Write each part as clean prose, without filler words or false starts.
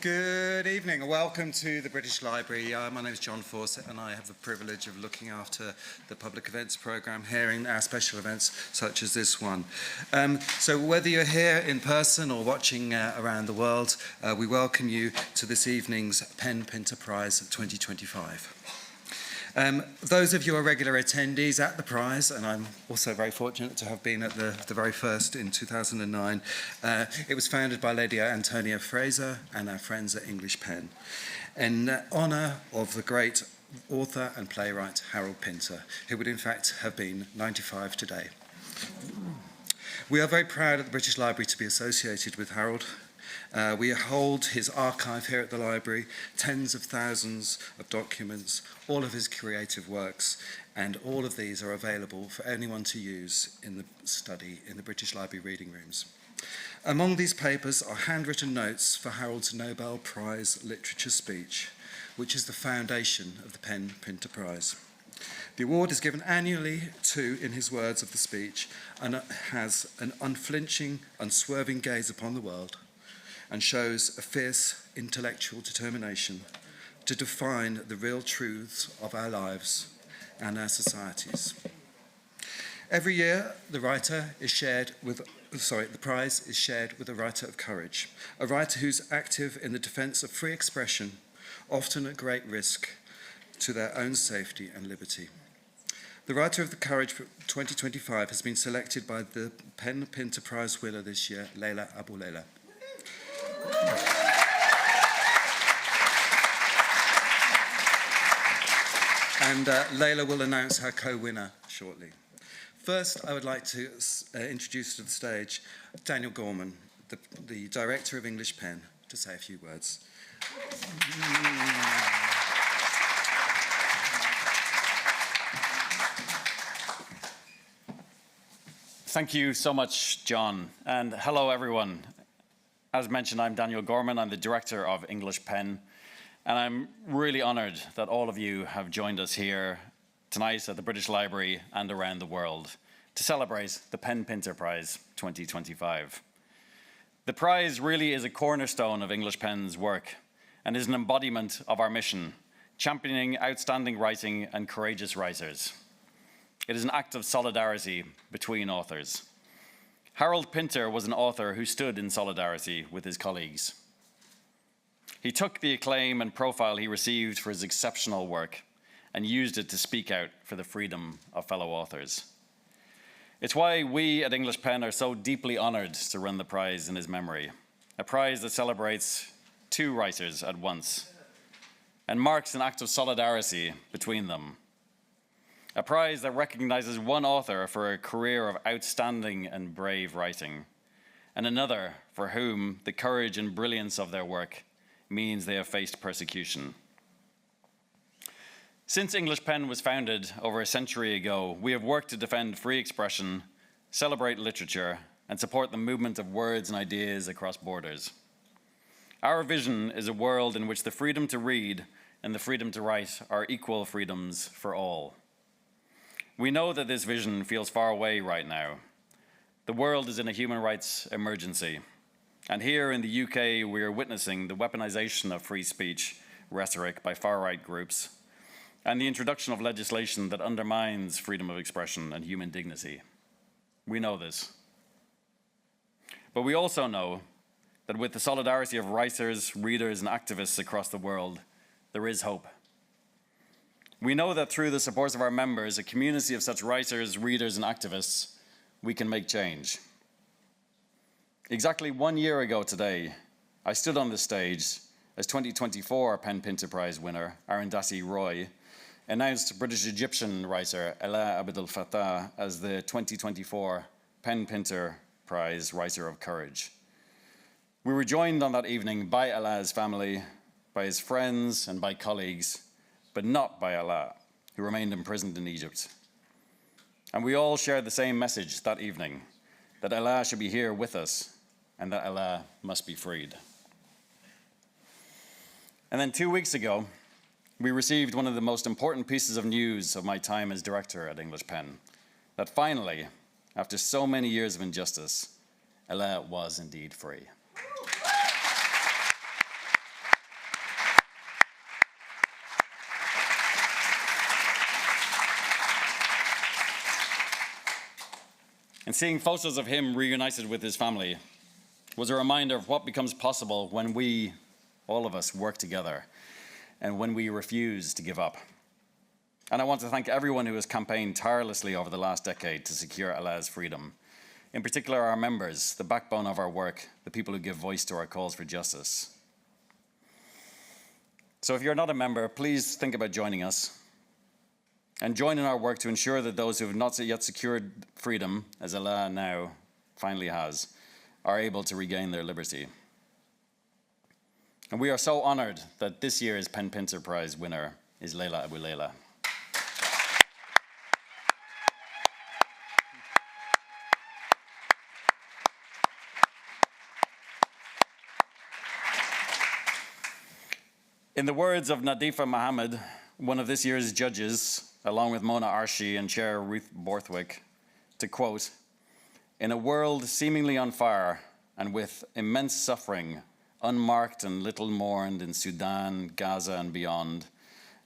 Good evening and welcome to the British Library. My name is John Fawcett and I have the privilege of looking after the public events programme here in our special events such as this one. So whether you're here in person or watching around the world, we welcome you to this evening's PEN Pinter Prize 2025. Those of you who are regular attendees at the prize, and I'm also very fortunate to have been at the very first in 2009, it was founded by Lady Antonia Fraser and our friends at English PEN, in honour of the great author and playwright Harold Pinter, who would in fact have been 95 today. We are very proud at the British Library to be associated with Harold. We hold his archive here at the library, tens of thousands of documents, all of his creative works, and all of these are available for anyone to use in the study in the British Library reading rooms. Among these papers are handwritten notes for Harold's Nobel Prize Literature speech, which is the foundation of the PEN Pinter Prize. The award is given annually to, in his words of the speech, and it has an unflinching, unswerving gaze upon the world, and shows a fierce intellectual determination to define the real truths of our lives and our societies. Every year, the prize is shared with a writer of courage, a writer who's active in the defence of free expression, often at great risk to their own safety and liberty. The Writer of the Courage for 2025 has been selected by the PEN Pinter Prize winner this year, Leila Aboulela. And Leila will announce her co-winner shortly. First, I would like to introduce to the stage Daniel Gorman, the director of English PEN, to say a few words. Thank you so much, John, and hello, everyone. As mentioned, I'm Daniel Gorman. I'm the director of English PEN, and I'm really honoured that all of you have joined us here tonight at the British Library and around the world to celebrate the PEN Pinter Prize 2025. The prize really is a cornerstone of English PEN's work and is an embodiment of our mission, championing outstanding writing and courageous writers. It is an act of solidarity between authors. Harold Pinter was an author who stood in solidarity with his colleagues. He took the acclaim and profile he received for his exceptional work and used it to speak out for the freedom of fellow authors. It's why we at English PEN are so deeply honoured to run the prize in his memory, a prize that celebrates two writers at once and marks an act of solidarity between them. A prize that recognises one author for a career of outstanding and brave writing, and another for whom the courage and brilliance of their work means they have faced persecution. Since English PEN was founded over a century ago, we have worked to defend free expression, celebrate literature, and support the movement of words and ideas across borders. Our vision is a world in which the freedom to read and the freedom to write are equal freedoms for all. We know that this vision feels far away right now. The world is in a human rights emergency. And here in the UK, we are witnessing the weaponization of free speech rhetoric by far-right groups and the introduction of legislation that undermines freedom of expression and human dignity. We know this. But we also know that with the solidarity of writers, readers, and activists across the world, there is hope. We know that through the support of our members, a community of such writers, readers, and activists, we can make change. Exactly 1 year ago today, I stood on this stage as 2024 PEN Pinter Prize winner Arundhati Roy announced British-Egyptian writer Ella Abdel Fattah as the 2024 PEN Pinter Prize Writer of Courage. We were joined on that evening by Allah's family, by his friends, and by colleagues, but not by Allah, who remained imprisoned in Egypt. And we all shared the same message that evening, that Allah should be here with us, and that Allah must be freed. And then 2 weeks ago, we received one of the most important pieces of news of my time as director at English PEN, that finally, after so many years of injustice, Allah was indeed free. And seeing photos of him reunited with his family was a reminder of what becomes possible when we, all of us, work together and when we refuse to give up. And I want to thank everyone who has campaigned tirelessly over the last decade to secure Alaa's freedom. In particular, our members, the backbone of our work, the people who give voice to our calls for justice. So if you're not a member, please think about joining us and join in our work to ensure that those who have not yet secured freedom, as Alaa now finally has, are able to regain their liberty. And we are so honored that this year's PEN Pinter Prize winner is Leila Aboulela. In the words of Nadifa Mohamed, one of this year's judges, along with Mona Arshi and Chair Ruth Borthwick, to quote, "In a world seemingly on fire and with immense suffering, unmarked and little mourned in Sudan, Gaza and beyond,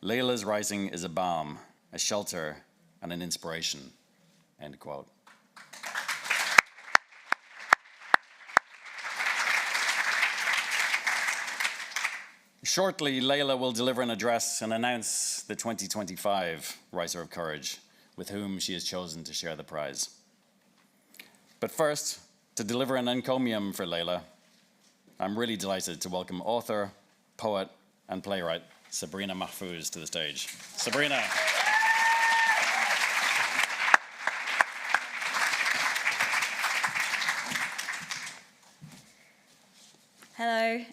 Leila's rising is a balm, a shelter and an inspiration," end quote. Shortly, Leila will deliver an address and announce the 2025 Writer of Courage, with whom she has chosen to share the prize. But first, to deliver an encomium for Leila, I'm really delighted to welcome author, poet, and playwright Sabrina Mahfouz to the stage. Sabrina. Hello,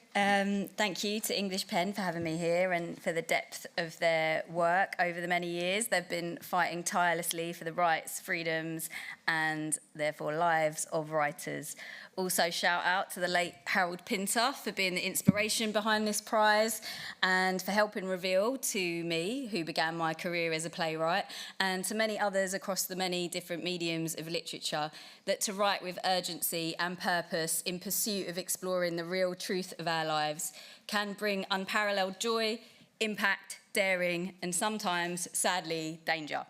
thank you to English PEN for having me here and for the depth of their work over the many years. They've been fighting tirelessly for the rights, freedoms, and therefore lives of writers. Also shout out to the late Harold Pinter for being the inspiration behind this prize and for helping reveal to me, who began my career as a playwright, and to many others across the many different mediums of literature, that to write with urgency and purpose in pursuit of exploring the real truth of our lives can bring unparalleled joy, impact, daring, and sometimes, sadly, danger.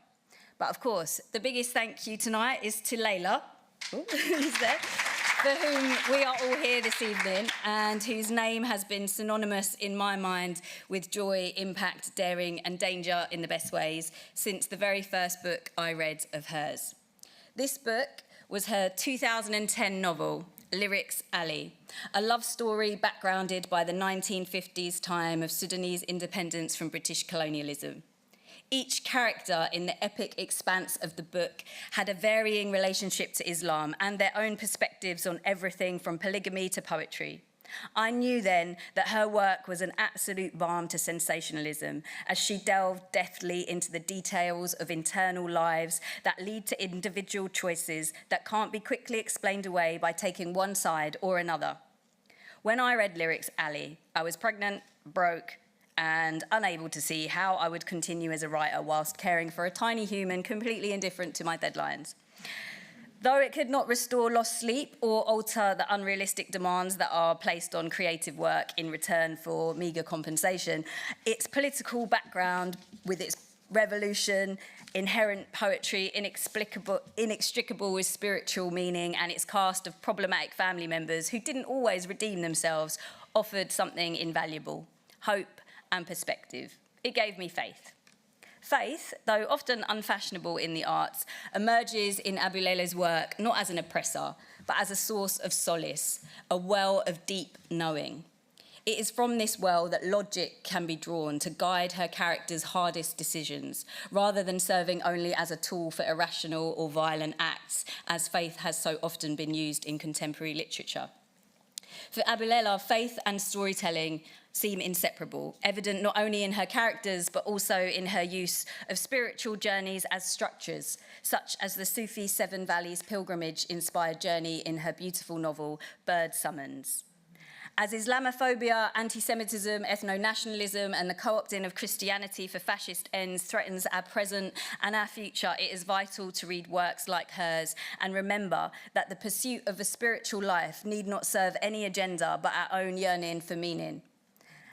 But of course, the biggest thank you tonight is to Leila, who's there, for whom we are all here this evening and whose name has been synonymous in my mind with joy, impact, daring, and danger in the best ways since the very first book I read of hers. This book was her 2010 novel, Lyrics Alley, a love story backgrounded by the 1950s time of Sudanese independence from British colonialism. Each character in the epic expanse of the book had a varying relationship to Islam and their own perspectives on everything from polygamy to poetry. I knew then that her work was an absolute balm to sensationalism as she delved deftly into the details of internal lives that lead to individual choices that can't be quickly explained away by taking one side or another. When I read Lyrics Alley, I was pregnant, broke, and unable to see how I would continue as a writer whilst caring for a tiny human completely indifferent to my deadlines. Though it could not restore lost sleep or alter the unrealistic demands that are placed on creative work in return for meagre compensation, its political background with its revolution, inherent poetry, inextricable with spiritual meaning, and its cast of problematic family members who didn't always redeem themselves, offered something invaluable: hope and perspective. It gave me faith. Faith, though often unfashionable in the arts, emerges in Aboulela's work not as an oppressor, but as a source of solace, a well of deep knowing. It is from this well that logic can be drawn to guide her characters' hardest decisions, rather than serving only as a tool for irrational or violent acts, as faith has so often been used in contemporary literature. For Aboulela, faith and storytelling seem inseparable, evident not only in her characters, but also in her use of spiritual journeys as structures, such as the Sufi Seven Valleys pilgrimage-inspired journey in her beautiful novel, Bird Summons. As Islamophobia, anti-Semitism, ethno-nationalism, and the co-opting of Christianity for fascist ends threatens our present and our future, it is vital to read works like hers and remember that the pursuit of a spiritual life need not serve any agenda but our own yearning for meaning.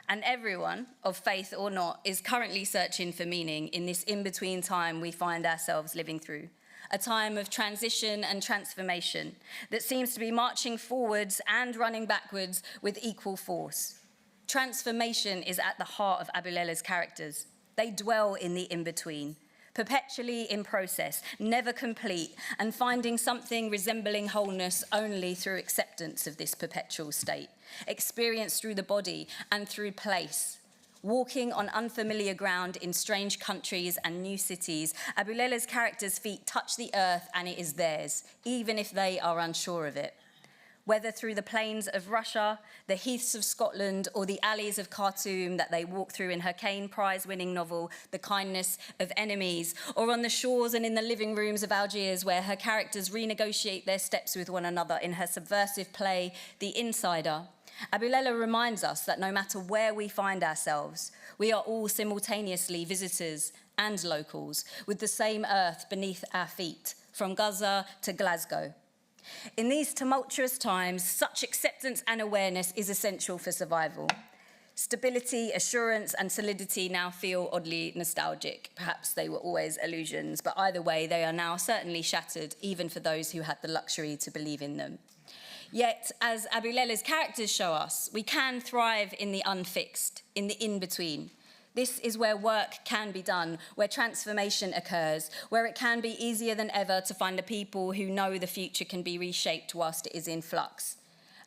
And everyone, of faith or not, is currently searching for meaning in this in-between time we find ourselves living through. a time of transition and transformation that seems to be marching forwards and running backwards with equal force. Transformation is at the heart of Aboulela's characters. They dwell in the in-between, perpetually in process, never complete, and finding something resembling wholeness only through acceptance of this perpetual state, experienced through the body and through place. Walking on unfamiliar ground in strange countries and new cities, Aboulela's characters' feet touch the earth and it is theirs, even if they are unsure of it. Whether through the plains of Russia, the heaths of Scotland, or the alleys of Khartoum that they walk through in her PEN Prize-winning novel, The Kindness of Enemies, or on the shores and in the living rooms of Algiers, where her characters renegotiate their steps with one another in her subversive play, The Insider, Aboulela reminds us that no matter where we find ourselves, we are all simultaneously visitors and locals, with the same earth beneath our feet, from Gaza to Glasgow. In these tumultuous times, such acceptance and awareness is essential for survival. Stability, assurance, and solidity now feel oddly nostalgic. Perhaps they were always illusions, but either way, they are now certainly shattered, even for those who had the luxury to believe in them. Yet, as Aboulela's characters show us, we can thrive in the unfixed, in the in-between. This is where work can be done, where transformation occurs, where it can be easier than ever to find the people who know the future can be reshaped whilst it is in flux,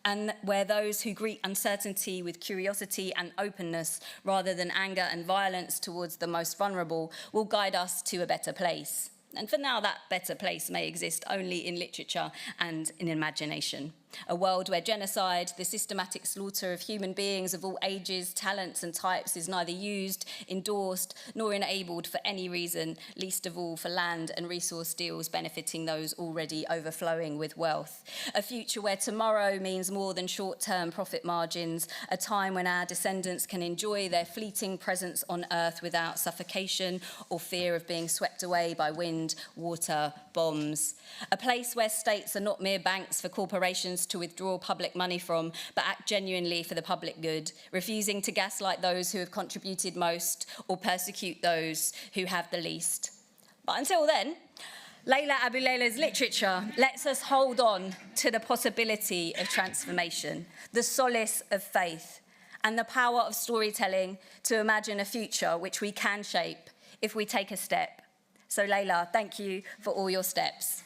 and where those who greet uncertainty with curiosity and openness rather than anger and violence towards the most vulnerable will guide us to a better place. And for now, that better place may exist only in literature and in imagination. A world where genocide, the systematic slaughter of human beings of all ages, talents and types is neither used, endorsed, nor enabled for any reason, least of all for land and resource deals benefiting those already overflowing with wealth. A future where tomorrow means more than short-term profit margins, a time when our descendants can enjoy their fleeting presence on Earth without suffocation or fear of being swept away by wind, water, bombs. A place where states are not mere banks for corporations to withdraw public money from, but act genuinely for the public good, refusing to gaslight those who have contributed most or persecute those who have the least. But until then, Leila Aboulela's literature lets us hold on to the possibility of transformation, the solace of faith, and the power of storytelling to imagine a future which we can shape if we take a step. So Leila, thank you for all your steps.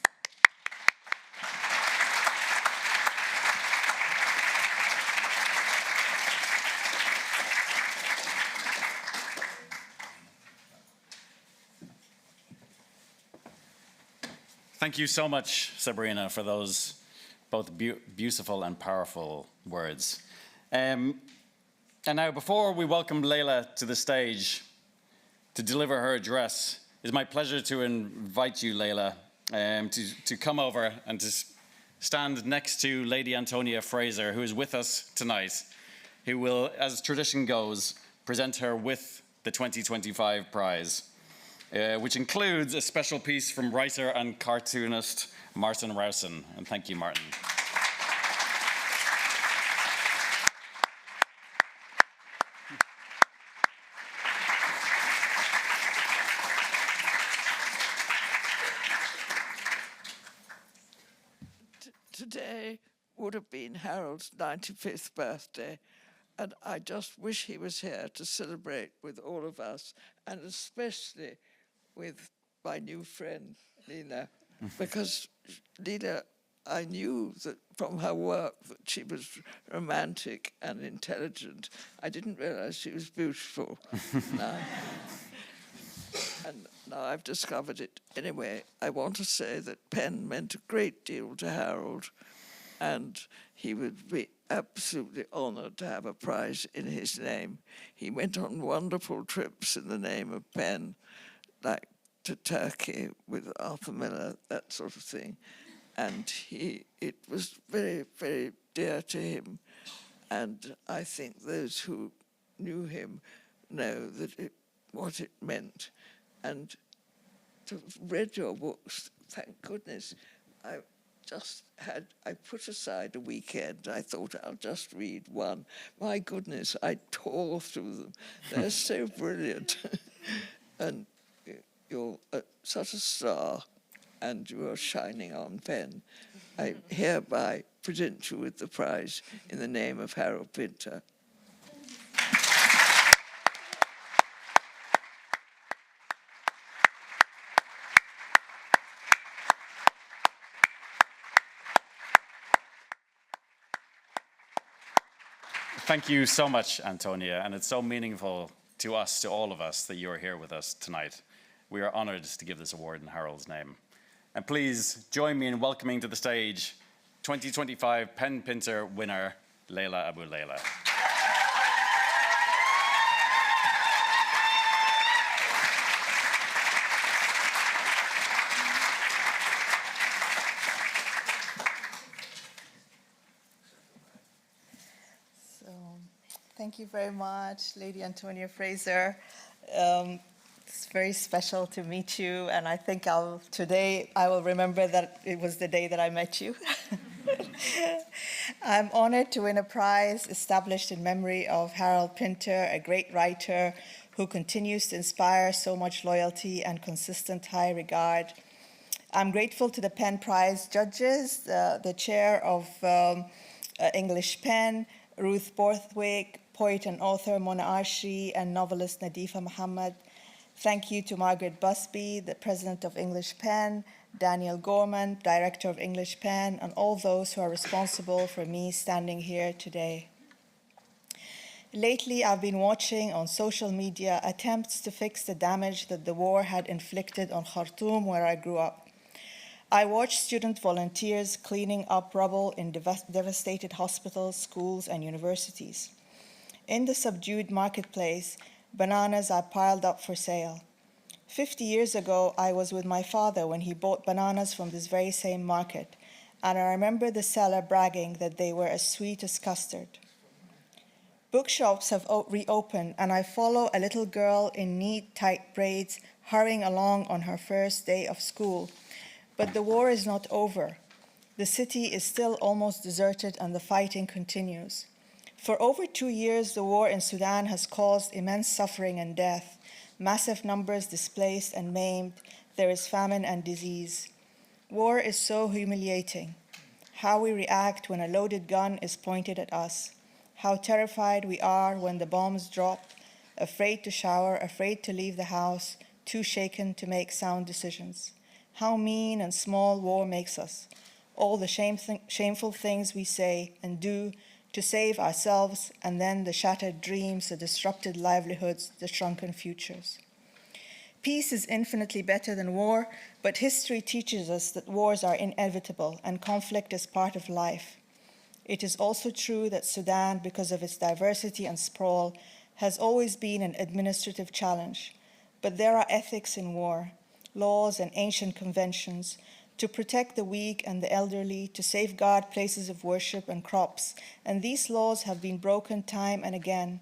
Thank you so much, Sabrina, for those both beautiful and powerful words. And now, before we welcome Leila to the stage to deliver her address, it's my pleasure to invite you, Leila, to come over and to stand next to Lady Antonia Fraser, who is with us tonight, who will, as tradition goes, present her with the 2025 prize. Which includes a special piece from writer and cartoonist Martin Rowson. And thank you, Martin. Today would have been Harold's 95th birthday, and I just wish he was here to celebrate with all of us, and especially with my new friend, Leila, because Leila, I knew that from her work that she was romantic and intelligent. I didn't realize she was beautiful. And now I've discovered it. Anyway, I want to say that PEN meant a great deal to Harold, and he would be absolutely honored to have a prize in his name. He went on wonderful trips in the name of PEN, like to Turkey with Arthur Miller, that sort of thing. And it was very, very dear to him. And I think those who knew him know that what it meant. And to have read your books, thank goodness, I put aside a weekend. I thought I'll just read one. My goodness, I tore through them. They're so brilliant. And you're such a star. and you are shining on PEN. I hereby present you with the prize in the name of Harold Pinter. Thank you so much, Antonia, and it's so meaningful to us, to all of us, that you are here with us tonight. We are honored to give this award in Harold's name. And please join me in welcoming to the stage 2025 PEN Pinter winner, Leila Aboulela. Thank you very much, Lady Antonia Fraser. It's very special to meet you, and I think today I will remember that it was the day that I met you. I'm honored to win a prize established in memory of Harold Pinter, a great writer who continues to inspire so much loyalty and consistent high regard. I'm grateful to the PEN Prize judges, the chair of English PEN, Ruth Borthwick, poet and author Mona Arshi, and novelist Nadifa Mohamed. Thank you to Margaret Busby, the president of English PEN, Daniel Gorman, director of English PEN, and all those who are responsible for me standing here today. Lately, I've been watching on social media attempts to fix the damage that the war had inflicted on Khartoum, where I grew up. I watched student volunteers cleaning up rubble in devastated hospitals, schools, and universities. In the subdued marketplace, bananas are piled up for sale. 50 years ago, I was with my father when he bought bananas from this very same market, and I remember the seller bragging that they were as sweet as custard. Bookshops have reopened, and I follow a little girl in neat, tight braids hurrying along on her first day of school. But the war is not over. The city is still almost deserted, and the fighting continues. For over 2 years, the war in Sudan has caused immense suffering and death, massive numbers displaced and maimed. There is famine and disease. War is so humiliating. How we react when a loaded gun is pointed at us. How terrified we are when the bombs drop, afraid to shower, afraid to leave the house, too shaken to make sound decisions. How mean and small war makes us. All the shameful things we say and do to save ourselves, and then the shattered dreams, the disrupted livelihoods, the shrunken futures. Peace is infinitely better than war, but history teaches us that wars are inevitable and conflict is part of life. It is also true that Sudan, because of its diversity and sprawl, has always been an administrative challenge. But there are ethics in war, laws and ancient conventions, to protect the weak and the elderly, to safeguard places of worship and crops, and these laws have been broken time and again.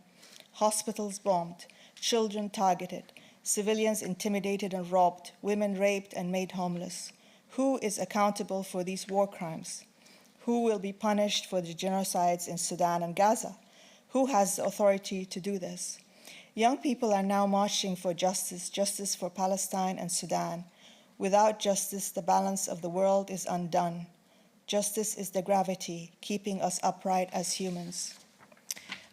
Hospitals bombed, children targeted, civilians intimidated and robbed, women raped and made homeless. Who is accountable for these war crimes? Who will be punished for the genocides in Sudan and Gaza? Who has the authority to do this? Young people are now marching for justice, justice for Palestine and Sudan. Without justice, the balance of the world is undone. Justice is the gravity keeping us upright as humans.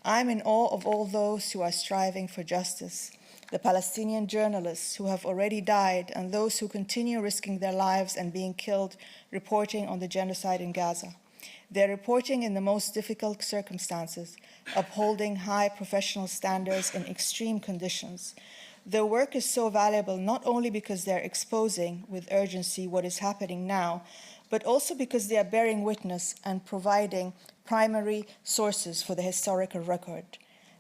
I'm in awe of all those who are striving for justice, the Palestinian journalists who have already died and those who continue risking their lives and being killed reporting on the genocide in Gaza. They're reporting in the most difficult circumstances, upholding high professional standards in extreme conditions. Their work is so valuable not only because they're exposing with urgency what is happening now, but also because they are bearing witness and providing primary sources for the historical record.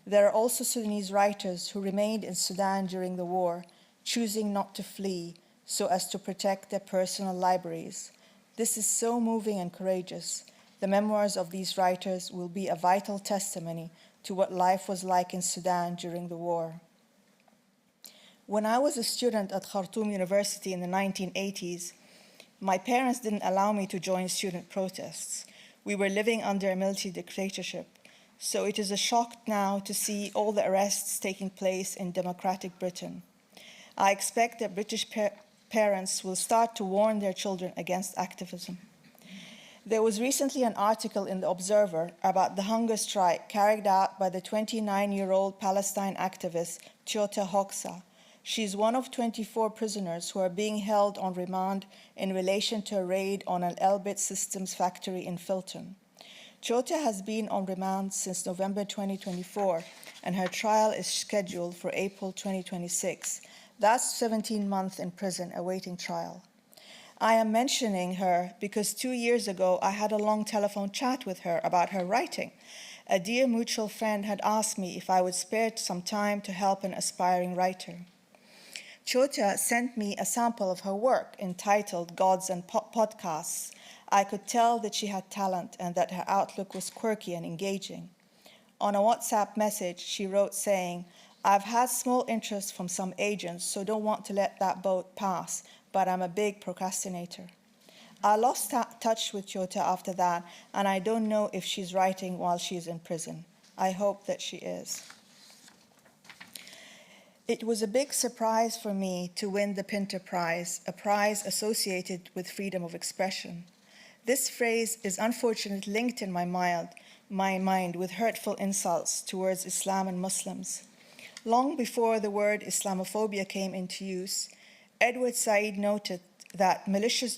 There are also Sudanese writers who remained in Sudan during the war, choosing not to flee so as to protect their personal libraries. This is so moving and courageous. The memoirs of these writers will be a vital testimony to what life was like in Sudan during the war. When I was a student at Khartoum University in the 1980s, my parents didn't allow me to join student protests. We were living under a military dictatorship, so it is a shock now to see all the arrests taking place in democratic Britain. I expect that British parents will start to warn their children against activism. There was recently an article in The Observer about the hunger strike carried out by the 29-year-old Palestine activist Chota Hoxha. She's one of 24 prisoners who are being held on remand in relation to a raid on an Elbit Systems factory in Filton. Chota has been on remand since November 2024, and her trial is scheduled for April 2026. That's 17 months in prison awaiting trial. I am mentioning her because 2 years ago I had a long telephone chat with her about her writing. A dear mutual friend had asked me if I would spare some time to help an aspiring writer. Chota sent me a sample of her work entitled Gods and Podcasts. I could tell that she had talent and that her outlook was quirky and engaging. On a WhatsApp message, she wrote saying, "I've had small interest from some agents, so don't want to let that boat pass, but I'm a big procrastinator." I lost touch with Chota after that, and I don't know if she's writing while she's in prison. I hope that she is. It was a big surprise for me to win the Pinter Prize, a prize associated with freedom of expression. This phrase is unfortunately linked in my mind with hurtful insults towards Islam and Muslims. Long before the word Islamophobia came into use, Edward Said noted that malicious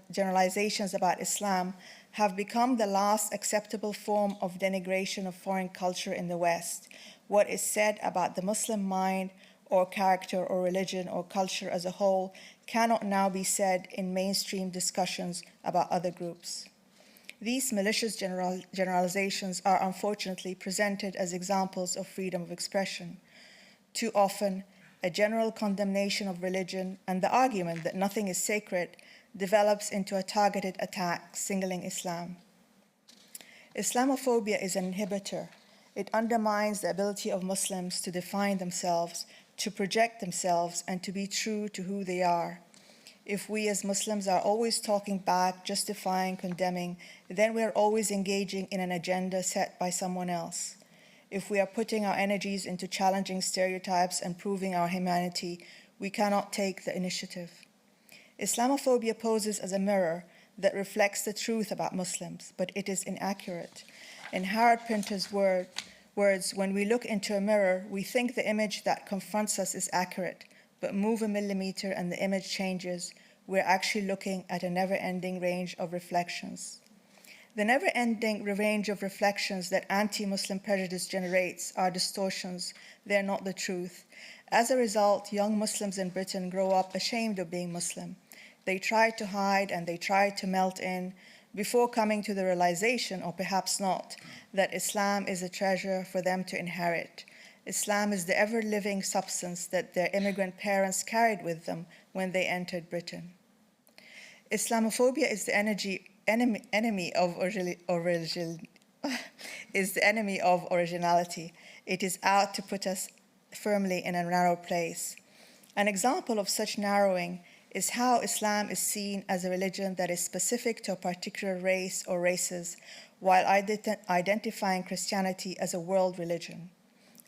generalizations about Islam have become the last acceptable form of denigration of foreign culture in the West. What is said about the Muslim mind or character or religion or culture as a whole cannot now be said in mainstream discussions about other groups. These malicious generalizations are unfortunately presented as examples of freedom of expression. Too often, a general condemnation of religion and the argument that nothing is sacred develops into a targeted attack singling Islam. Islamophobia is an inhibitor. It undermines the ability of Muslims to define themselves, to project themselves, and to be true to who they are. If we as Muslims are always talking back, justifying, condemning, then we are always engaging in an agenda set by someone else. If we are putting our energies into challenging stereotypes and proving our humanity, we cannot take the initiative. Islamophobia poses as a mirror that reflects the truth about Muslims, but it is inaccurate. In Harold Pinter's words, when we look into a mirror, we think the image that confronts us is accurate, but move a millimeter and the image changes. We're actually looking at a never-ending range of reflections. The never-ending range of reflections that anti-Muslim prejudice generates are distortions. They're not the truth. As a result, young Muslims in Britain grow up ashamed of being Muslim. They try to hide and they try to melt in before coming to the realization, or perhaps not, that Islam is a treasure for them to inherit. Islam is the ever-living substance that their immigrant parents carried with them when they entered Britain. Islamophobia is the enemy of originality. It is out to put us firmly in a narrow place. An example of such narrowing is how Islam is seen as a religion that is specific to a particular race or races, while identifying Christianity as a world religion.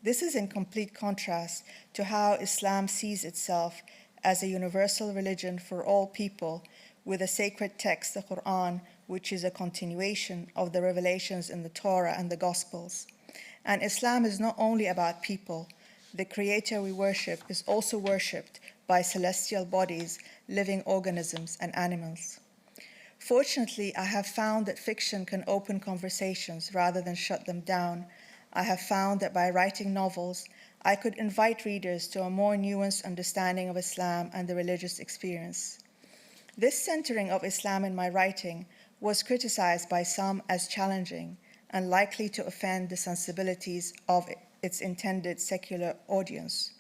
This is in complete contrast to how Islam sees itself as a universal religion for all people, with a sacred text, the Quran, which is a continuation of the revelations in the Torah and the Gospels. And Islam is not only about people. The Creator we worship is also worshipped by celestial bodies, living organisms, and animals. Fortunately, I have found that fiction can open conversations rather than shut them down. I have found that by writing novels, I could invite readers to a more nuanced understanding of Islam and the religious experience. This centering of Islam in my writing was criticized by some as challenging and likely to offend the sensibilities of its intended secular audience.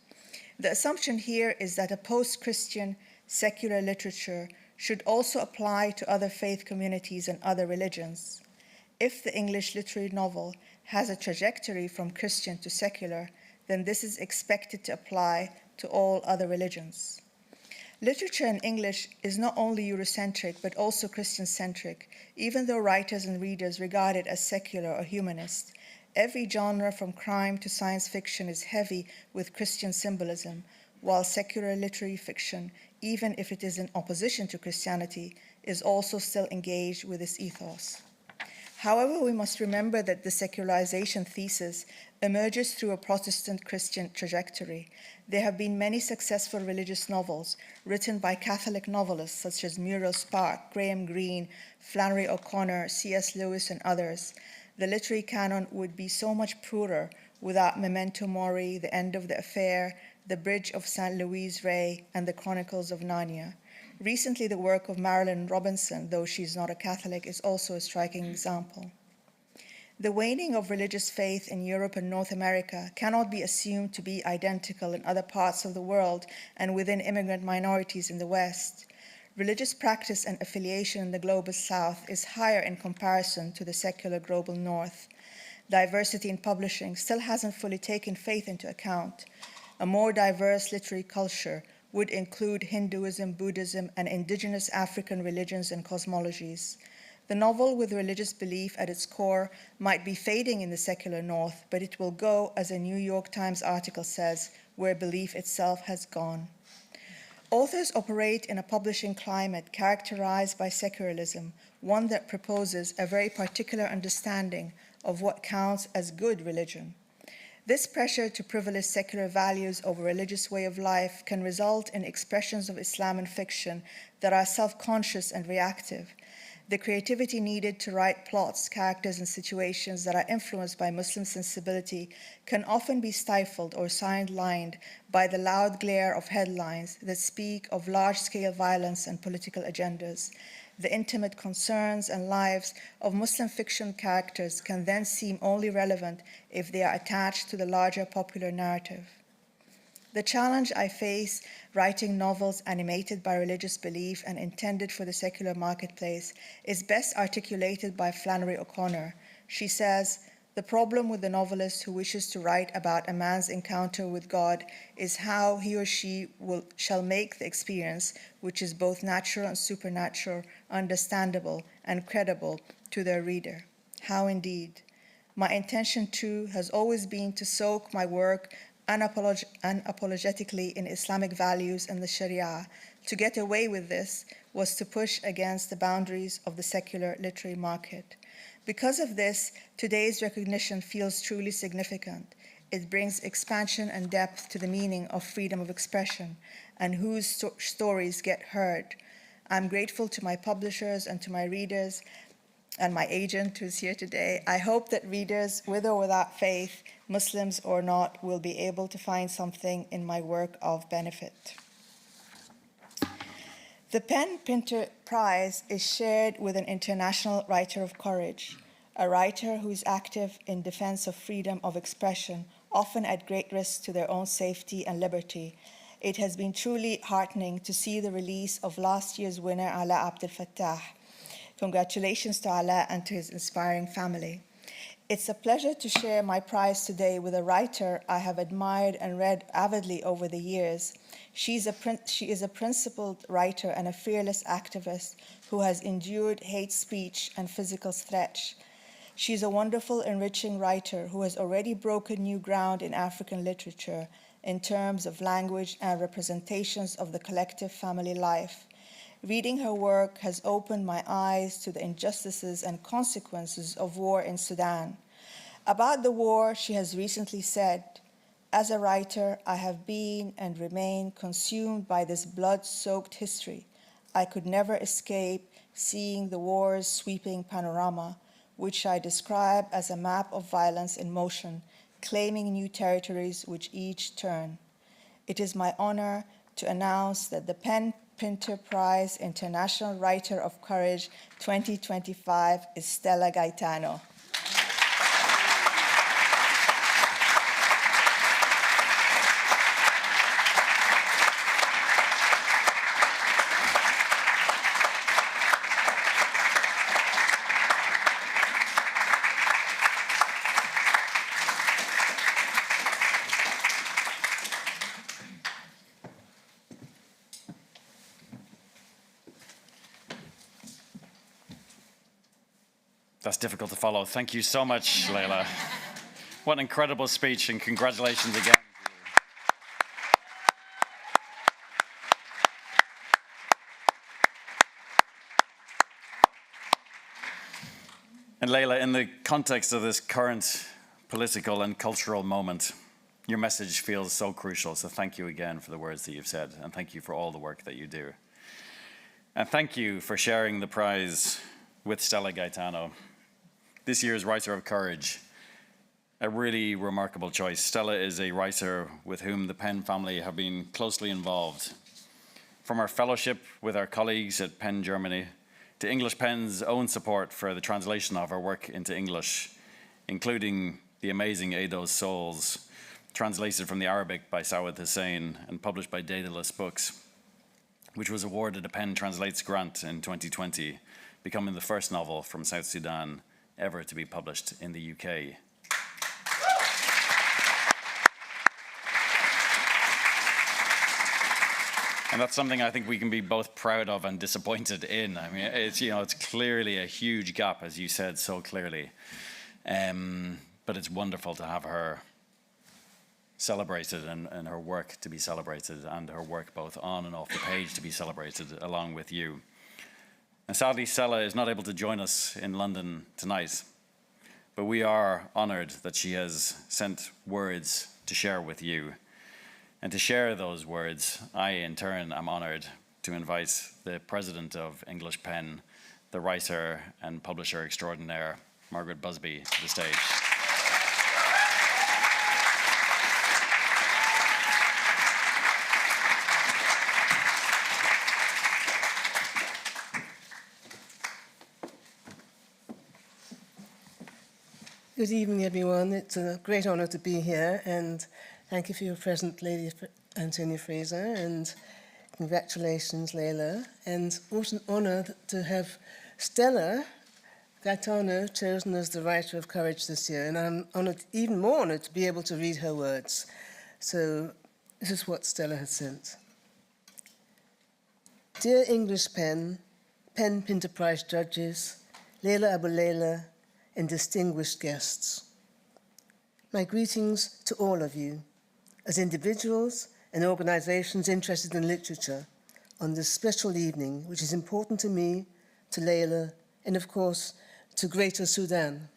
The assumption here is that a post-Christian secular literature should also apply to other faith communities and other religions. If the English literary novel has a trajectory from Christian to secular, then this is expected to apply to all other religions. Literature in English is not only Eurocentric, but also Christian-centric, even though writers and readers regard it as secular or humanist. Every genre from crime to science fiction is heavy with Christian symbolism. while secular literary fiction, even if it is in opposition to Christianity, is also still engaged with this ethos. However, we must remember that the secularization thesis emerges through a Protestant Christian trajectory. There have been many successful religious novels written by Catholic novelists such as Muriel Spark, Graham Greene, Flannery O'Connor, C.S. Lewis, and others. The literary canon would be so much poorer without Memento Mori, The End of the Affair, The Bridge of St. Louis Ray, and The Chronicles of Narnia. Recently, the work of Marilyn Robinson, though she's not a Catholic, is also a striking example. The waning of religious faith in Europe and North America cannot be assumed to be identical in other parts of the world and within immigrant minorities in the West. Religious practice and affiliation in the global South is higher in comparison to the secular global North. Diversity in publishing still hasn't fully taken faith into account. A more diverse literary culture would include Hinduism, Buddhism, and indigenous African religions and cosmologies. The novel with religious belief at its core might be fading in the secular North, but it will go, as a New York Times article says, where belief itself has gone. Authors operate in a publishing climate characterized by secularism, one that proposes a very particular understanding of what counts as good religion. This pressure to privilege secular values over religious way of life can result in expressions of Islam in fiction that are self-conscious and reactive. The creativity needed to write plots, characters, and situations that are influenced by Muslim sensibility can often be stifled or sidelined by the loud glare of headlines that speak of large-scale violence and political agendas. The intimate concerns and lives of Muslim fiction characters can then seem only relevant if they are attached to the larger popular narrative. The challenge I face writing novels animated by religious belief and intended for the secular marketplace is best articulated by Flannery O'Connor. She says, "The problem with the novelist who wishes to write about a man's encounter with God is how he or she shall make the experience, which is both natural and supernatural, understandable and credible to their reader." How indeed. My intention, too, has always been to soak my work unapologetically in Islamic values and the Sharia. To get away with this was to push against the boundaries of the secular literary market. Because of this, today's recognition feels truly significant. It brings expansion and depth to the meaning of freedom of expression and whose stories get heard. I'm grateful to my publishers and to my readers and my agent who's here today. I hope that readers, with or without faith, Muslims or not, will be able to find something in my work of benefit. The PEN Pinter Prize is shared with an international writer of courage, a writer who is active in defense of freedom of expression, often at great risk to their own safety and liberty. It has been truly heartening to see the release of last year's winner, Ala Abdel Fattah. Congratulations to Ala and to his inspiring family. It's a pleasure to share my prize today with a writer I have admired and read avidly over the years. She is a principled writer and a fearless activist who has endured hate speech and physical threats. She is a wonderful, enriching writer who has already broken new ground in African literature in terms of language and representations of the collective family life. Reading her work has opened my eyes to the injustices and consequences of war in Sudan. About the war, she has recently said, "As a writer, I have been and remain consumed by this blood-soaked history. I could never escape seeing the war's sweeping panorama, which I describe as a map of violence in motion, claiming new territories which each turn. It is my honor to announce that the PEN Pinter Prize International Writer of Courage 2025 is Stella Gaitano." That's difficult to follow. Thank you so much, Leila. What an incredible speech, and congratulations again. And Leila, in the context of this current political and cultural moment, your message feels so crucial. So thank you again for the words that you've said, and thank you for all the work that you do. And thank you for sharing the prize with Stella Gaitano, this year's Writer of Courage. A really remarkable choice. Stella is a writer with whom the PEN family have been closely involved. From our fellowship with our colleagues at PEN Germany, to English PEN's own support for the translation of our work into English, including the amazing Eidos Souls, translated from the Arabic by Sawad Hussein and published by Daedalus Books, which was awarded a PEN Translates grant in 2020, becoming the first novel from South Sudan ever to be published in the UK. And that's something I think we can be both proud of and disappointed in. I mean, it's clearly a huge gap, as you said so clearly. But it's wonderful to have her celebrated and her work to be celebrated, and her work both on and off the page to be celebrated along with you. And sadly, Stella is not able to join us in London tonight, but we are honored that she has sent words to share with you. And to share those words, I in turn am honored to invite the president of English PEN, the writer and publisher extraordinaire, Margaret Busby, to the stage. Good evening, everyone. It's a great honour to be here, and thank you for your present, Lady Antonia Fraser, and congratulations, Leila. And what an honour to have Stella Gaitano chosen as the Writer of Courage this year, and I'm honoured, even more honoured, to be able to read her words. So this is what Stella has sent. Dear English PEN Pinter Prize judges, Leila Aboulela, and distinguished guests. My greetings to all of you, as individuals and organisations interested in literature, on this special evening, which is important to me, to Leila, and of course, to Greater Sudan.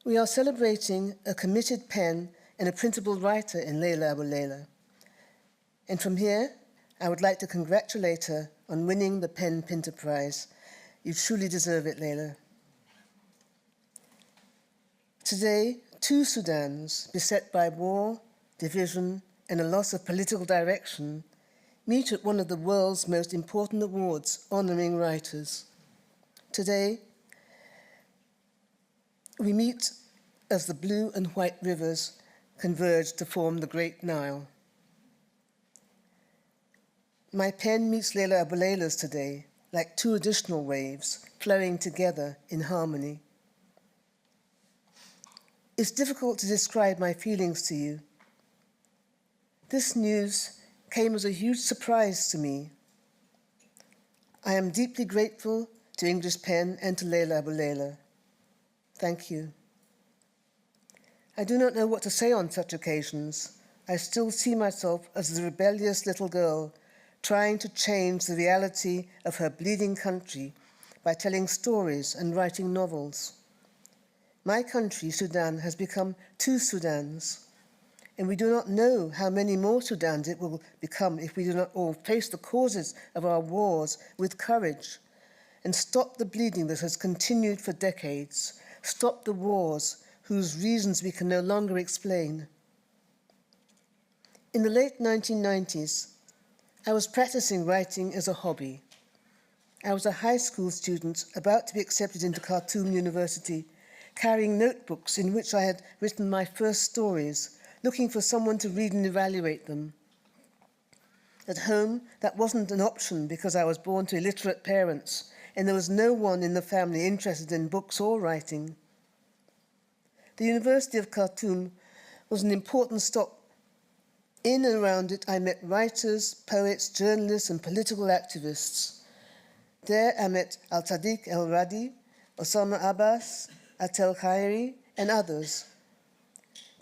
We are celebrating a committed pen and a printable writer in Leila Aboulela. And from here, I would like to congratulate her on winning the PEN Pinter Prize. You truly deserve it, Leila. Today, two Sudans, beset by war, division, and a loss of political direction, meet at one of the world's most important awards honouring writers. Today, we meet as the blue and white rivers converge to form the Great Nile. My pen meets Leila Aboulela's today, like two additional waves flowing together in harmony. It's difficult to describe my feelings to you. This news came as a huge surprise to me. I am deeply grateful to English PEN and to Leila Aboulela. Thank you. I do not know what to say on such occasions. I still see myself as the rebellious little girl trying to change the reality of her bleeding country by telling stories and writing novels. My country, Sudan, has become two Sudans, and we do not know how many more Sudans it will become if we do not all face the causes of our wars with courage and stop the bleeding that has continued for decades, stop the wars whose reasons we can no longer explain. In the late 1990s, I was practicing writing as a hobby. I was a high school student about to be accepted into Khartoum University, carrying notebooks in which I had written my first stories, looking for someone to read and evaluate them. At home, that wasn't an option because I was born to illiterate parents, and there was no one in the family interested in books or writing. The University of Khartoum was an important stop. In and around it, I met writers, poets, journalists, and political activists. There, I met Al-Sadiq El-Radi, Osama Abbas, Atel Khairi, and others.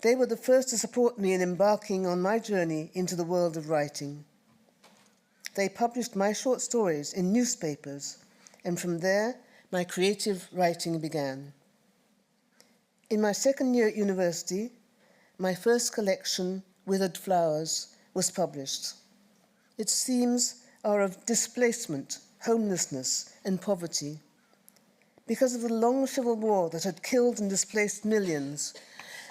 They were the first to support me in embarking on my journey into the world of writing. They published my short stories in newspapers, and from there, my creative writing began. In my second year at university, my first collection, Withered Flowers, was published. Its themes are of displacement, homelessness, and poverty. Because of the long civil war that had killed and displaced millions,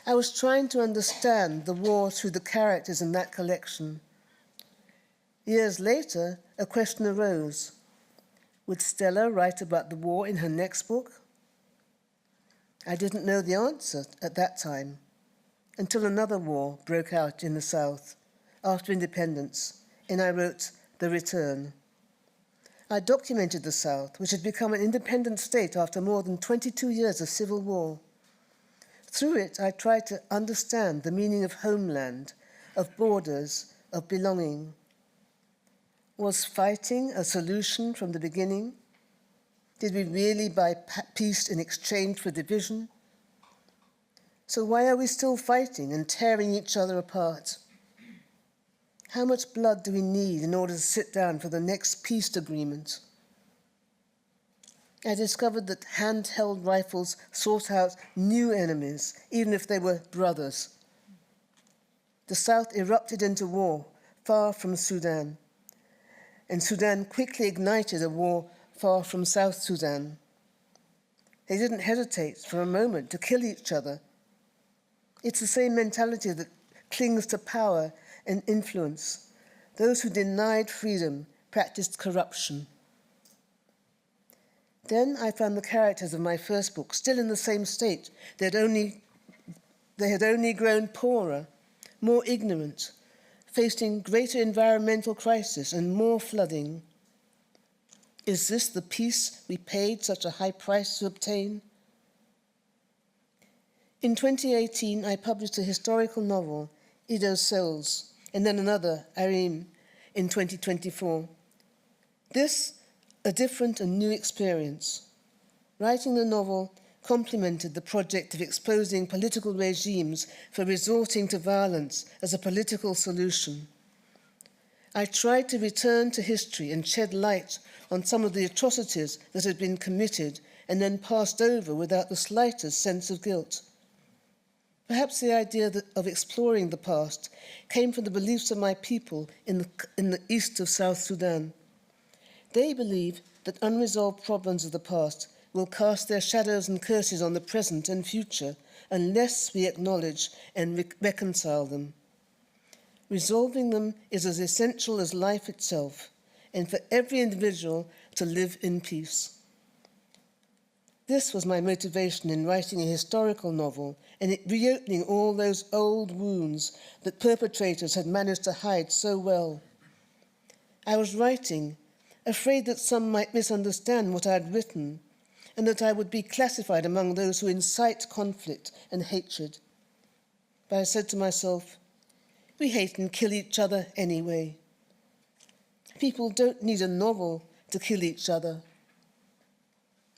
I was trying to understand the war through the characters in that collection. Years later, a question arose. Would Stella write about the war in her next book? I didn't know the answer at that time, until another war broke out in the South after independence, and I wrote The Return. I documented the South, which had become an independent state after more than 22 years of civil war. Through it, I tried to understand the meaning of homeland, of borders, of belonging. Was fighting a solution from the beginning? Did we really buy peace in exchange for division? So why are we still fighting and tearing each other apart? How much blood do we need in order to sit down for the next peace agreement? I discovered that handheld rifles sought out new enemies, even if they were brothers. The South erupted into war far from Sudan, and Sudan quickly ignited a war far from South Sudan. They didn't hesitate for a moment to kill each other. It's the same mentality that clings to power and influence. Those who denied freedom practiced corruption. Then I found the characters of my first book still in the same state. They had only grown poorer, more ignorant, facing greater environmental crisis and more flooding. Is this the peace we paid such a high price to obtain? In 2018, I published a historical novel, Ido's Souls, and then another, Arim, in 2024. This, a different and new experience. Writing the novel complemented the project of exposing political regimes for resorting to violence as a political solution. I tried to return to history and shed light on some of the atrocities that had been committed and then passed over without the slightest sense of guilt. Perhaps the idea of exploring the past came from the beliefs of my people in the east of South Sudan. They believe that unresolved problems of the past will cast their shadows and curses on the present and future unless we acknowledge and reconcile them. Resolving them is as essential as life itself, and for every individual to live in peace. This was my motivation in writing a historical novel and reopening all those old wounds that perpetrators had managed to hide so well. I was writing, afraid that some might misunderstand what I had written, and that I would be classified among those who incite conflict and hatred. But I said to myself, we hate and kill each other anyway. People don't need a novel to kill each other.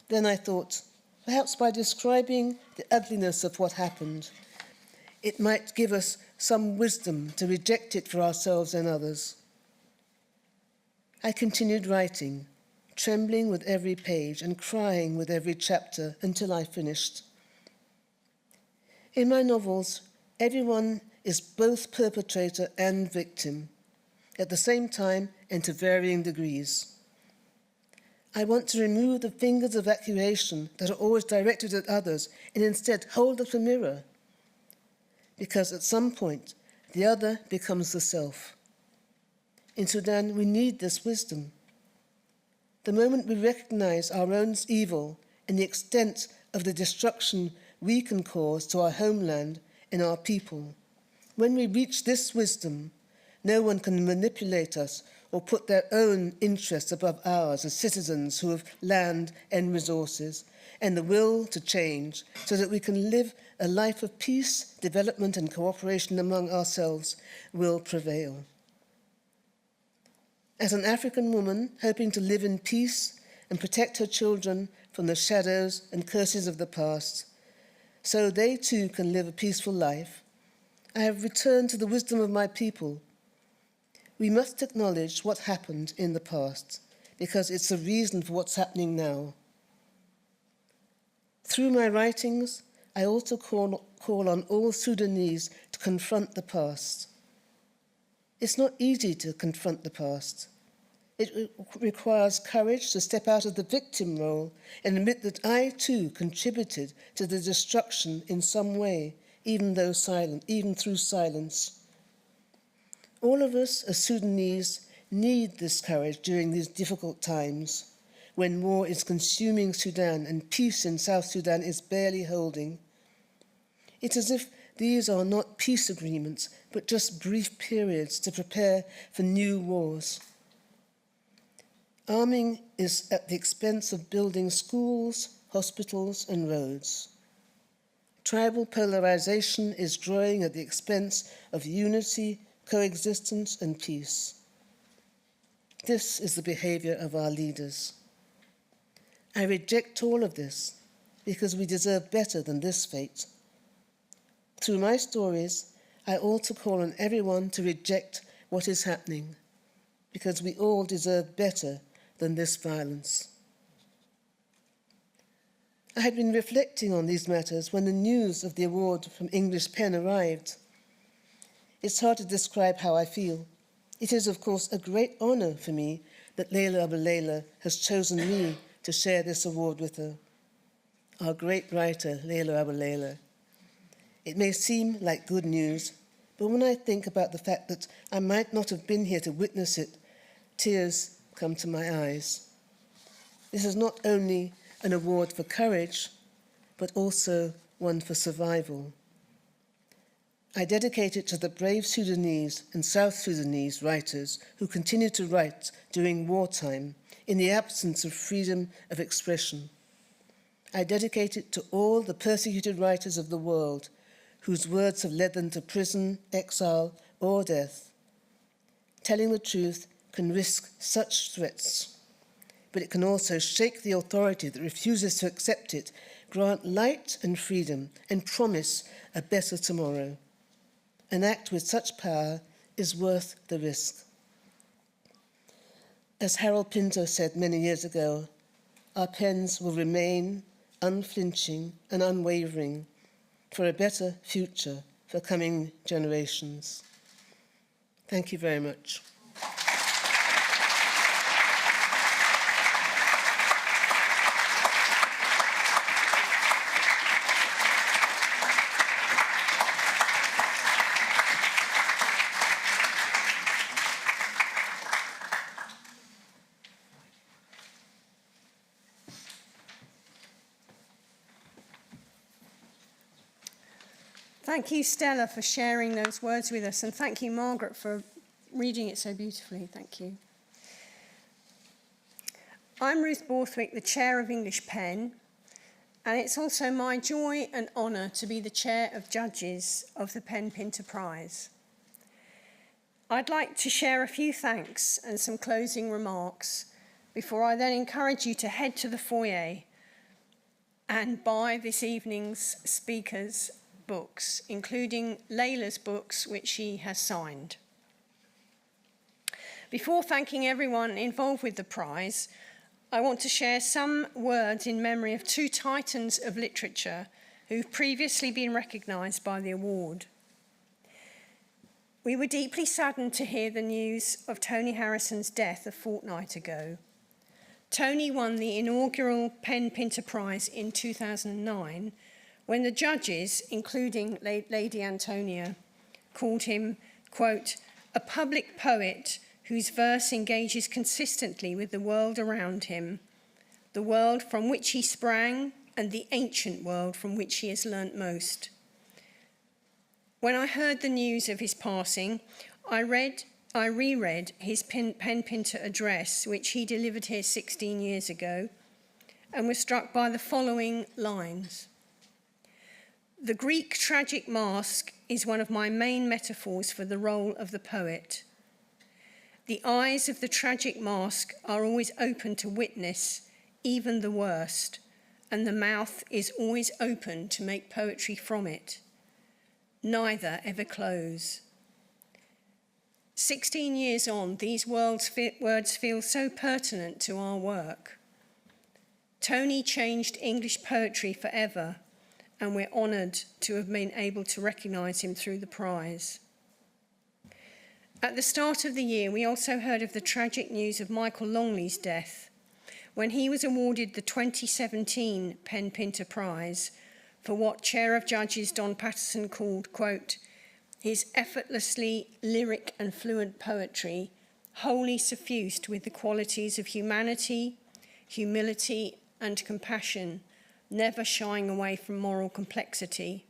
Then I thought, perhaps by describing the ugliness of what happened, it might give us some wisdom to reject it for ourselves and others. I continued writing, trembling with every page and crying with every chapter until I finished. In my novels, everyone is both perpetrator and victim, at the same time and to varying degrees. I want to remove the fingers of accusation that are always directed at others and instead hold up a mirror, because at some point, the other becomes the self. In Sudan, we need this wisdom. The moment we recognize our own evil and the extent of the destruction we can cause to our homeland and our people, when we reach this wisdom, no one can manipulate us or put their own interests above ours as citizens who have land and resources and the will to change so that we can live a life of peace, development, and cooperation among ourselves will prevail. As an African woman hoping to live in peace and protect her children from the shadows and curses of the past, so they too can live a peaceful life, I have returned to the wisdom of my people. We must acknowledge what happened in the past, because it's the reason for what's happening now. Through my writings, I also call on all Sudanese to confront the past. It's not easy to confront the past. It requires courage to step out of the victim role and admit that I too contributed to the destruction in some way, even through silence. All of us as Sudanese need this courage during these difficult times, when war is consuming Sudan and peace in South Sudan is barely holding. It's as if these are not peace agreements, but just brief periods to prepare for new wars. Arming is at the expense of building schools, hospitals, and roads. Tribal polarization is growing at the expense of unity, coexistence, and peace. This is the behavior of our leaders. I reject all of this because we deserve better than this fate. Through my stories, I also call on everyone to reject what is happening, because we all deserve better than this violence. I had been reflecting on these matters when the news of the award from English PEN arrived. It's hard to describe how I feel. It is, of course, a great honor for me that Leila Aboulela has chosen me to share this award with her. Our great writer, Leila Aboulela. It may seem like good news, but when I think about the fact that I might not have been here to witness it, tears come to my eyes. This is not only an award for courage, but also one for survival. I dedicate it to the brave Sudanese and South Sudanese writers who continue to write during wartime in the absence of freedom of expression. I dedicate it to all the persecuted writers of the world whose words have led them to prison, exile, or death. Telling the truth can risk such threats, but it can also shake the authority that refuses to accept it, grant light and freedom, and promise a better tomorrow. An act with such power is worth the risk. As Harold Pinter said many years ago, our pens will remain unflinching and unwavering for a better future for coming generations. Thank you very much. Thank you, Stella, for sharing those words with us, and thank you, Margaret, for reading it so beautifully. Thank you. I'm Ruth Borthwick, the Chair of English PEN, and it's also my joy and honour to be the Chair of Judges of the PEN Pinter Prize. I'd like to share a few thanks and some closing remarks before I then encourage you to head to the foyer and buy this evening's speakers' books, including Leila's books, which she has signed. Before thanking everyone involved with the prize, I want to share some words in memory of two titans of literature who've previously been recognised by the award. We were deeply saddened to hear the news of Tony Harrison's death a fortnight ago. Tony won the inaugural PEN Pinter Prize in 2009, when the judges, including Lady Antonia, called him, quote, a public poet whose verse engages consistently with the world around him, the world from which he sprang and the ancient world from which he has learnt most. When I heard the news of his passing, I reread his PEN Pinter address, which he delivered here 16 years ago, and was struck by the following lines. The Greek tragic mask is one of my main metaphors for the role of the poet. The eyes of the tragic mask are always open to witness even the worst, and the mouth is always open to make poetry from it. Neither ever close. 16 years on, these words feel so pertinent to our work. Tony changed English poetry forever, and we're honoured to have been able to recognise him through the prize. At the start of the year, we also heard of the tragic news of Michael Longley's death when he was awarded the 2017 PEN Pinter Prize for what Chair of Judges Don Patterson called, quote, his effortlessly lyric and fluent poetry, wholly suffused with the qualities of humanity, humility, and compassion, never shying away from moral complexity.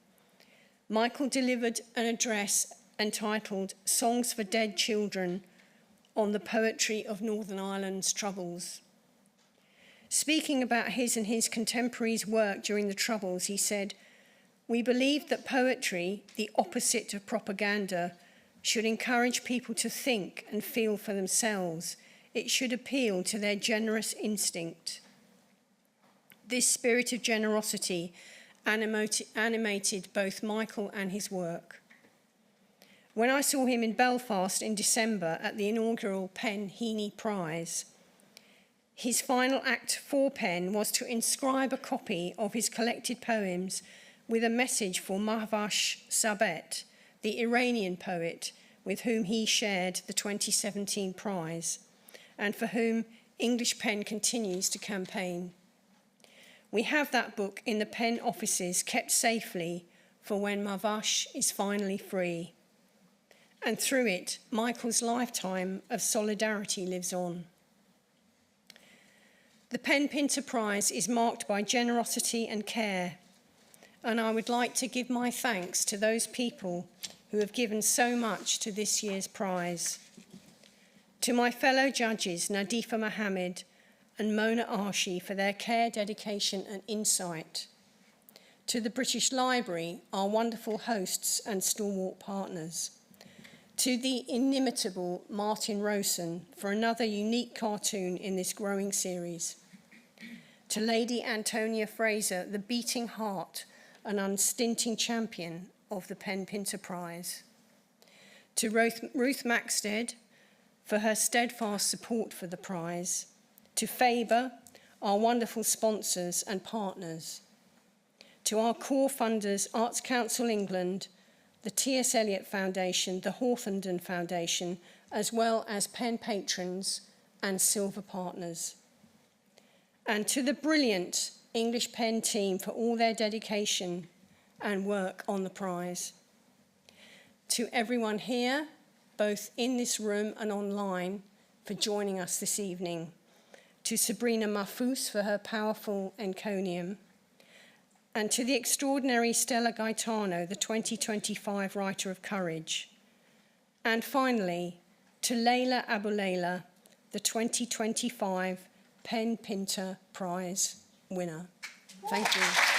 Michael delivered an address entitled Songs for Dead Children on the poetry of Northern Ireland's Troubles. Speaking about his and his contemporaries' work during the Troubles, he said, "We believed that poetry, the opposite of propaganda, should encourage people to think and feel for themselves. It should appeal to their generous instinct." This spirit of generosity animated both Michael and his work. When I saw him in Belfast in December at the inaugural PEN Prize, his final act for PEN was to inscribe a copy of his collected poems with a message for Mahfouz Sabet, the Iranian poet with whom he shared the 2017 prize, and for whom English PEN continues to campaign. We have that book in the PEN offices kept safely for when Mahfouz is finally free. And through it, Michael's lifetime of solidarity lives on. The PEN Pinter Prize is marked by generosity and care, and I would like to give my thanks to those people who have given so much to this year's prize. To my fellow judges, Nadifa Mohamed and Mona Arshi, for their care, dedication and insight. To the British Library, our wonderful hosts and stalwart partners. To the inimitable Martin Rosen for another unique cartoon in this growing series. To Lady Antonia Fraser, the beating heart and unstinting champion of the PEN Pinter Prize. To Ruth Maxted for her steadfast support for the prize. To Faber, our wonderful sponsors and partners. To our core funders, Arts Council England, the T.S. Eliot Foundation, the Hawthornden Foundation, as well as PEN patrons and silver partners. And to the brilliant English PEN team for all their dedication and work on the prize. To everyone here, both in this room and online, for joining us this evening. To Sabrina Mahfouz for her powerful Encomium. And to the extraordinary Stella Gaitano, the 2025 Writer of Courage. And finally, to Leila Aboulela, the 2025 PEN Pinter Prize winner. Thank you.